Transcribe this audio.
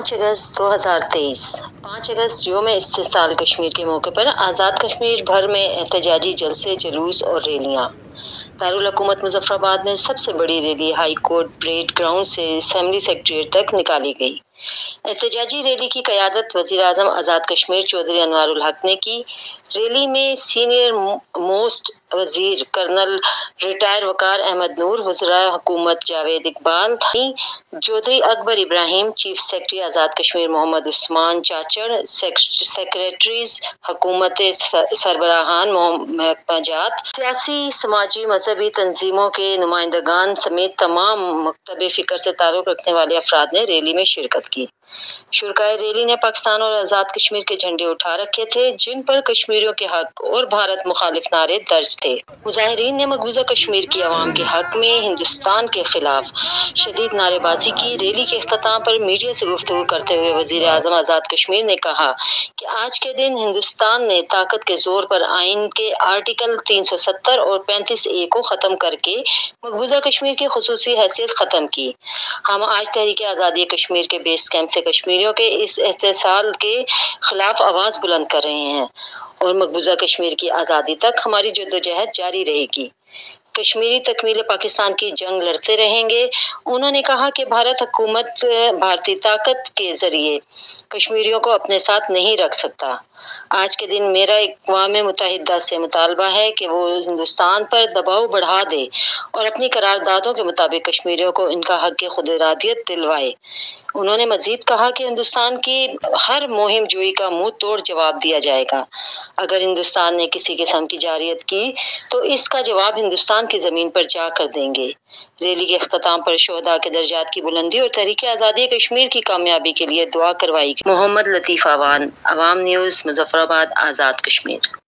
5 अगस्त 2023 5 अगस्त यौम इस्तिसाल कश्मीर के मौके पर आज़ाद कश्मीर भर में एहतजाजी जलसे, जुलूस और रैलियां। दारुल हुकूमत मुजफ्फराबाद में सबसे बड़ी rally high court parade ground से असेंबली सेक्रेटेरिएट तक निकाली गई। एहतजाजी रैली की क़यादत वज़ीर आज़म आज़ाद कश्मीर चौधरी अनवारुल हक ने की। रैली में सीनियर मोस्ट वज़ीर कर्नल रिटायर वक़ार अहमद नूर, वज़राए हुकूमत Javed Iqbal, Chaudhary Akbar Ibrahim, chief secretary Azad Kashmir Mohammad Usman चाचड़, secretaries हुकूमत सरबराहान महकमा जात, सियासी समाजी मजहबी तंजीमों के नुमाइंदगान समेत तमाम मकतब फ़िक्र से ताल्लुक़ रखने वाले अफराद ने रैली में शिरकत की। शुरकाए रैली ने पाकिस्तान और आज़ाद कश्मीर के झंडे उठा रखे थे, जिन पर कश्मीरियों के हक और भारत मुखालिफ नारे दर्ज थे। मुजाहिरीन ने मकबूजा कश्मीर की अवाम के हक में हिंदुस्तान के खिलाफ शदीद नारेबाजी की। रैली के इख्तिताम पर मीडिया से गुफ्तगू करते हुए वज़ीर आज़म आज़ाद कश्मीर ने कहा कि आज के दिन हिंदुस्तान ने ताकत के जोर पर आइन के आर्टिकल 370 और 35A को ख़त्म करके मकबूजा कश्मीर की खुसूसी हैसियत ख़त्म की। हम आज तहरीक आज़ादी कश्मीर के बेस कैंप से कश्मीरियों के इस एहतसाल के खिलाफ आवाज़ बुलंद कर रहे हैं और मकबूजा कश्मीर की आज़ादी तक हमारी जद्दोजहद जारी रहेगी। कश्मीरी तकमील पाकिस्तान की जंग लड़ते रहेंगे। उन्होंने कहा कि भारत हुकूमत भारतीय ताकत के जरिए कश्मीरियों को अपने साथ नहीं रख सकता। आज के दिन मेरा अक़वाम मुत्तहिदा से मुतालबा है कि वो हिंदुस्तान पर दबाव बढ़ा दे और अपनी करारदादों के मुताबिक कश्मीरियों को इनका हक़ खुद इरादियत दिलवाए। उन्होंने मजीद कहा कि हिंदुस्तान की हर मुहिम जोई का मुंह तोड़ जवाब दिया जाएगा। अगर हिंदुस्तान ने किसी किस्म की जारियत की तो इसका जवाब हिंदुस्तान की ज़मीन पर जा कर देंगे। रैली के अख्ताम पर शोहदा के दर्जात की बुलंदी और तहरीक आज़ादी कश्मीर की कामयाबी के लिए दुआ करवाई गई। मोहम्मद लतीफ़ आवान, अवाम न्यूज़, मुजफ्फराबाद, आज़ाद कश्मीर।